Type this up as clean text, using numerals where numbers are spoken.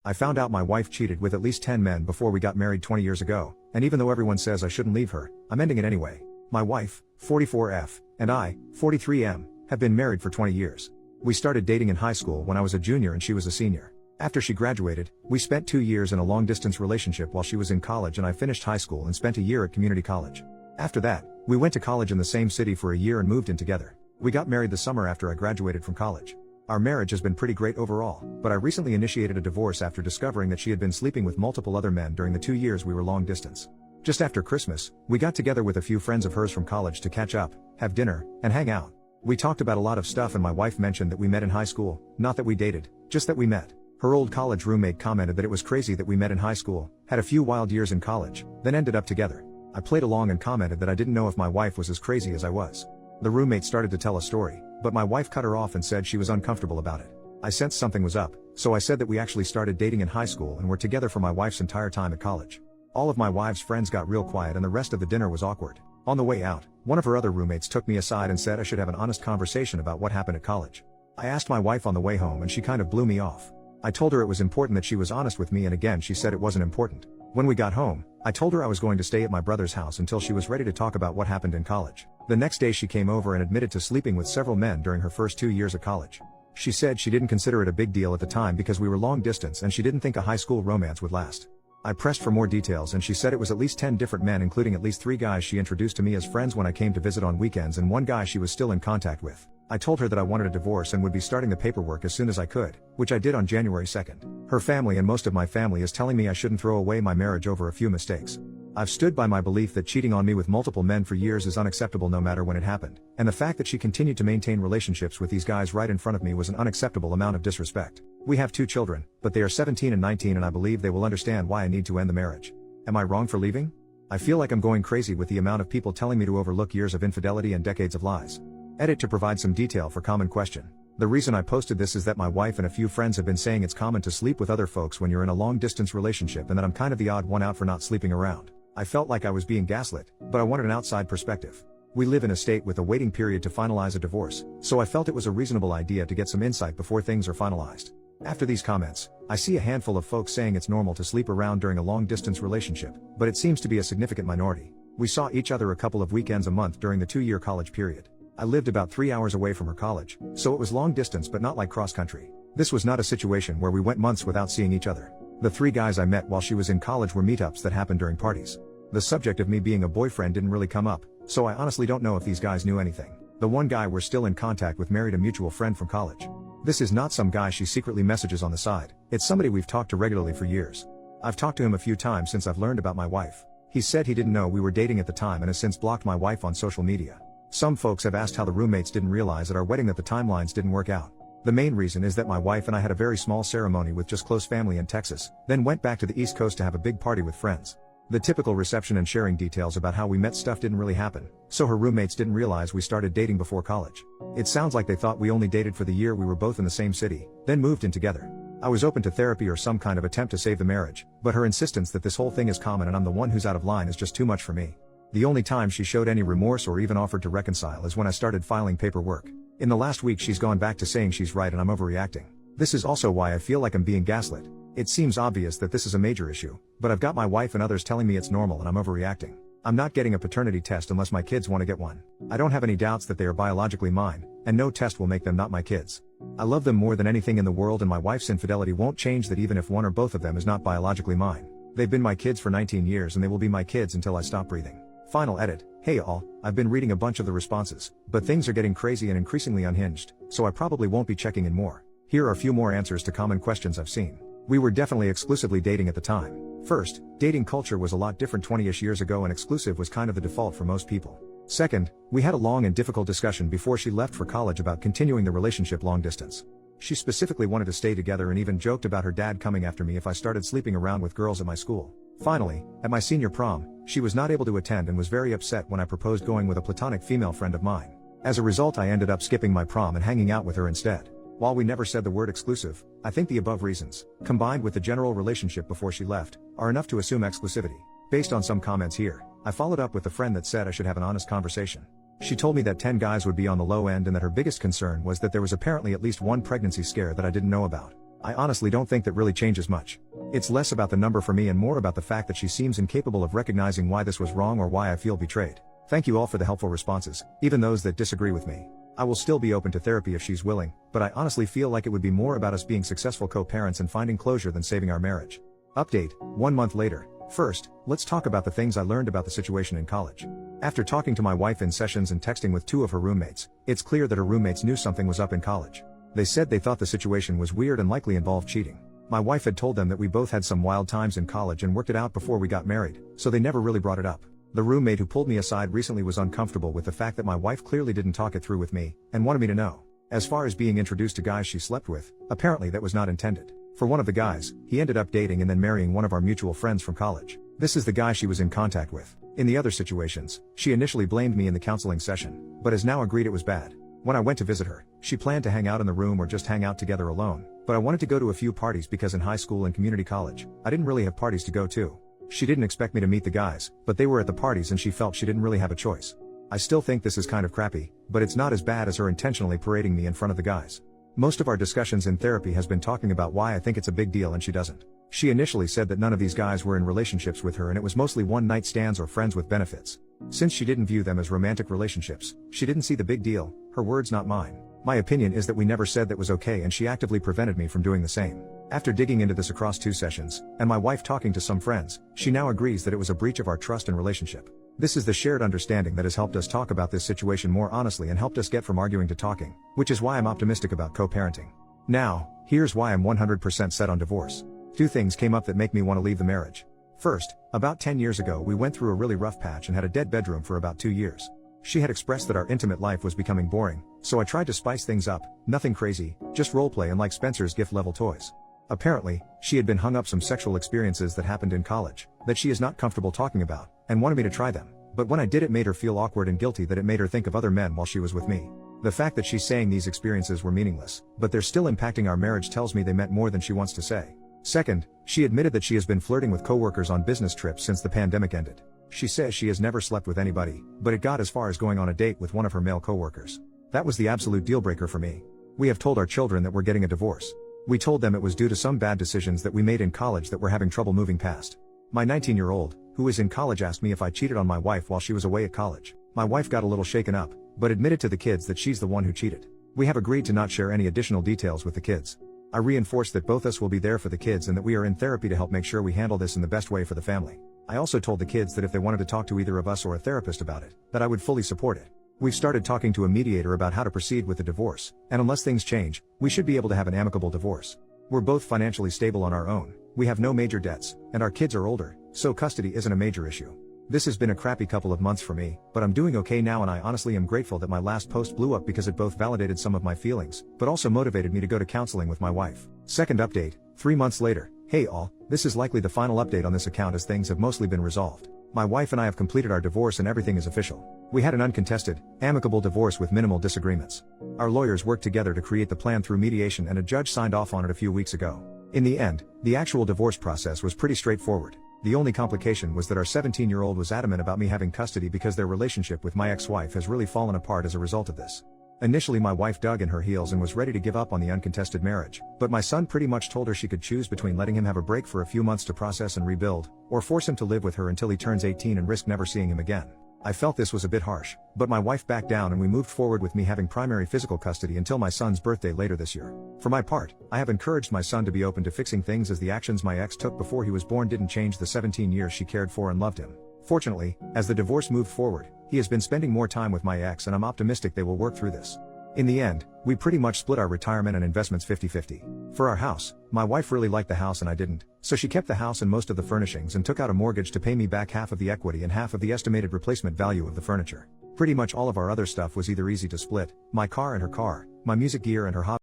I found out my wife cheated with at least 10 men before we got married 20 years ago, and even though everyone says I shouldn't leave her, I'm ending it anyway. My wife, 44F, and I, 43M, have been married for 20 years. We started dating in high school when I was a junior and she was a senior. After she graduated, we spent 2 years in a long-distance relationship while she was in college and I finished high school and spent a year at community college. After that, we went to college in the same city for a year and moved in together. We got married the summer after I graduated from college. Our marriage has been pretty great overall, but I recently initiated a divorce after discovering that she had been sleeping with multiple other men during the 2 years we were long distance. Just after Christmas, we got together with a few friends of hers from college to catch up, have dinner, and hang out. We talked about a lot of stuff and my wife mentioned that we met in high school, not that we dated, just that we met. Her old college roommate commented that it was crazy that we met in high school, had a few wild years in college, then ended up together. I played along and commented that I didn't know if my wife was as crazy as I was. The roommate started to tell a story, but my wife cut her off and said she was uncomfortable about it. I sensed something was up, so I said that we actually started dating in high school and were together for my wife's entire time at college. All of my wife's friends got real quiet and the rest of the dinner was awkward. On the way out, one of her other roommates took me aside and said I should have an honest conversation about what happened at college. I asked my wife on the way home and she kind of blew me off. I told her it was important that she was honest with me and again she said it wasn't important. When we got home, I told her I was going to stay at my brother's house until she was ready to talk about what happened in college. The next day she came over and admitted to sleeping with several men during her first 2 years of college. She said she didn't consider it a big deal at the time because we were long distance and she didn't think a high school romance would last. I pressed for more details and she said it was at least 10 different men including at least 3 guys she introduced to me as friends when I came to visit on weekends and 1 guy she was still in contact with. I told her that I wanted a divorce and would be starting the paperwork as soon as I could, which I did on January 2nd. Her family and most of my family is telling me I shouldn't throw away my marriage over a few mistakes. I've stood by my belief that cheating on me with multiple men for years is unacceptable no matter when it happened, and the fact that she continued to maintain relationships with these guys right in front of me was an unacceptable amount of disrespect. We have 2 children, but they are 17 and 19 and I believe they will understand why I need to end the marriage. Am I wrong for leaving? I feel like I'm going crazy with the amount of people telling me to overlook years of infidelity and decades of lies. Edit to provide some detail for common question. The reason I posted this is that my wife and a few friends have been saying it's common to sleep with other folks when you're in a long distance relationship and that I'm kind of the odd one out for not sleeping around. I felt like I was being gaslit, but I wanted an outside perspective. We live in a state with a waiting period to finalize a divorce, so I felt it was a reasonable idea to get some insight before things are finalized. After these comments, I see a handful of folks saying it's normal to sleep around during a long distance relationship, but it seems to be a significant minority. We saw each other a couple of weekends a month during the 2-year college period. I lived about 3 hours away from her college, so it was long distance but not like cross country. This was not a situation where we went months without seeing each other. The 3 guys I met while she was in college were meetups that happened during parties. The subject of me being a boyfriend didn't really come up, so I honestly don't know if these guys knew anything. The 1 guy we're still in contact with married a mutual friend from college. This is not some guy she secretly messages on the side, it's somebody we've talked to regularly for years. I've talked to him a few times since I've learned about my wife. He said he didn't know we were dating at the time and has since blocked my wife on social media. Some folks have asked how the roommates didn't realize at our wedding that the timelines didn't work out. The main reason is that my wife and I had a very small ceremony with just close family in Texas, then went back to the East Coast to have a big party with friends. The typical reception and sharing details about how we met stuff didn't really happen, so her roommates didn't realize we started dating before college. It sounds like they thought we only dated for the year we were both in the same city, then moved in together. I was open to therapy or some kind of attempt to save the marriage, but her insistence that this whole thing is common and I'm the one who's out of line is just too much for me. The only time she showed any remorse or even offered to reconcile is when I started filing paperwork. In the last week she's gone back to saying she's right and I'm overreacting. This is also why I feel like I'm being gaslit. It seems obvious that this is a major issue, but I've got my wife and others telling me it's normal and I'm overreacting. I'm not getting a paternity test unless my kids want to get one. I don't have any doubts that they are biologically mine, and no test will make them not my kids. I love them more than anything in the world and my wife's infidelity won't change that even if one or both of them is not biologically mine. They've been my kids for 19 years and they will be my kids until I stop breathing. Final edit. Hey all, I've been reading a bunch of the responses, but things are getting crazy and increasingly unhinged, so I probably won't be checking in more. Here are a few more answers to common questions I've seen. We were definitely exclusively dating at the time. First, dating culture was a lot different 20-ish years ago and exclusive was kind of the default for most people. Second, we had a long and difficult discussion before she left for college about continuing the relationship long distance. She specifically wanted to stay together and even joked about her dad coming after me if I started sleeping around with girls at my school. Finally, at my senior prom, she was not able to attend and was very upset when I proposed going with a platonic female friend of mine. As a result, I ended up skipping my prom and hanging out with her instead. While we never said the word exclusive, I think the above reasons, combined with the general relationship before she left, are enough to assume exclusivity. Based on some comments here, I followed up with a friend that said I should have an honest conversation. She told me that 10 guys would be on the low end and that her biggest concern was that there was apparently at least one pregnancy scare that I didn't know about. I honestly don't think that really changes much. It's less about the number for me and more about the fact that she seems incapable of recognizing why this was wrong or why I feel betrayed. Thank you all for the helpful responses, even those that disagree with me. I will still be open to therapy if she's willing, but I honestly feel like it would be more about us being successful co-parents and finding closure than saving our marriage. Update, 1 month later. First, let's talk about the things I learned about the situation in college. After talking to my wife in sessions and texting with 2 of her roommates, it's clear that her roommates knew something was up in college. They said they thought the situation was weird and likely involved cheating. My wife had told them that we both had some wild times in college and worked it out before we got married, so they never really brought it up. The roommate who pulled me aside recently was uncomfortable with the fact that my wife clearly didn't talk it through with me, and wanted me to know. As far as being introduced to guys she slept with, apparently that was not intended. For one of the guys, he ended up dating and then marrying one of our mutual friends from college. This is the guy she was in contact with. In the other situations, she initially blamed me in the counseling session, but has now agreed it was bad. When I went to visit her, she planned to hang out in the room or just hang out together alone, but I wanted to go to a few parties because in high school and community college, I didn't really have parties to go to. She didn't expect me to meet the guys, but they were at the parties and she felt she didn't really have a choice. I still think this is kind of crappy, but it's not as bad as her intentionally parading me in front of the guys. Most of our discussions in therapy has been talking about why I think it's a big deal and she doesn't. She initially said that none of these guys were in relationships with her and it was mostly one-night stands or friends with benefits. Since she didn't view them as romantic relationships, she didn't see the big deal, her words not mine. My opinion is that we never said that was okay and she actively prevented me from doing the same. After digging into this across 2 sessions, and my wife talking to some friends, she now agrees that it was a breach of our trust and relationship. This is the shared understanding that has helped us talk about this situation more honestly and helped us get from arguing to talking, which is why I'm optimistic about co-parenting. Now, here's why I'm 100% set on divorce. 2 things came up that make me want to leave the marriage. First, about 10 years ago we went through a really rough patch and had a dead bedroom for about 2 years. She had expressed that our intimate life was becoming boring, so I tried to spice things up, nothing crazy, just roleplay and like Spencer's gift level toys. Apparently, she had been hung up some sexual experiences that happened in college, that she is not comfortable talking about, and wanted me to try them, but when I did it made her feel awkward and guilty that it made her think of other men while she was with me. The fact that she's saying these experiences were meaningless, but they're still impacting our marriage tells me they meant more than she wants to say. Second, she admitted that she has been flirting with coworkers on business trips since the pandemic ended. She says she has never slept with anybody, but it got as far as going on a date with one of her male coworkers. That was the absolute deal breaker for me. We have told our children that we're getting a divorce. We told them it was due to some bad decisions that we made in college that we're having trouble moving past. My 19-year-old, who is in college, asked me if I cheated on my wife while she was away at college. My wife got a little shaken up, but admitted to the kids that she's the one who cheated. We have agreed to not share any additional details with the kids. I reinforced that both us will be there for the kids and that we are in therapy to help make sure we handle this in the best way for the family. I also told the kids that if they wanted to talk to either of us or a therapist about it, that I would fully support it. We've started talking to a mediator about how to proceed with the divorce, and unless things change, we should be able to have an amicable divorce. We're both financially stable on our own, we have no major debts, and our kids are older, so custody isn't a major issue. This has been a crappy couple of months for me, but I'm doing okay now and I honestly am grateful that my last post blew up because it both validated some of my feelings, but also motivated me to go to counseling with my wife. Second update, 3 months later. Hey all, this is likely the final update on this account as things have mostly been resolved. My wife and I have completed our divorce and everything is official. We had an uncontested, amicable divorce with minimal disagreements. Our lawyers worked together to create the plan through mediation and a judge signed off on it a few weeks ago. In the end, the actual divorce process was pretty straightforward. The only complication was that our 17-year-old was adamant about me having custody because their relationship with my ex-wife has really fallen apart as a result of this. Initially my wife dug in her heels and was ready to give up on the uncontested marriage, but my son pretty much told her she could choose between letting him have a break for a few months to process and rebuild, or force him to live with her until he turns 18 and risk never seeing him again. I felt this was a bit harsh, but my wife backed down and we moved forward with me having primary physical custody until my son's birthday later this year. For my part, I have encouraged my son to be open to fixing things as the actions my ex took before he was born didn't change the 17 years she cared for and loved him. Fortunately, as the divorce moved forward, he has been spending more time with my ex and I'm optimistic they will work through this. In the end, we pretty much split our retirement and investments 50-50. For our house, my wife really liked the house and I didn't, so she kept the house and most of the furnishings and took out a mortgage to pay me back half of the equity and half of the estimated replacement value of the furniture. Pretty much all of our other stuff was either easy to split, my car and her car, my music gear and her hobby.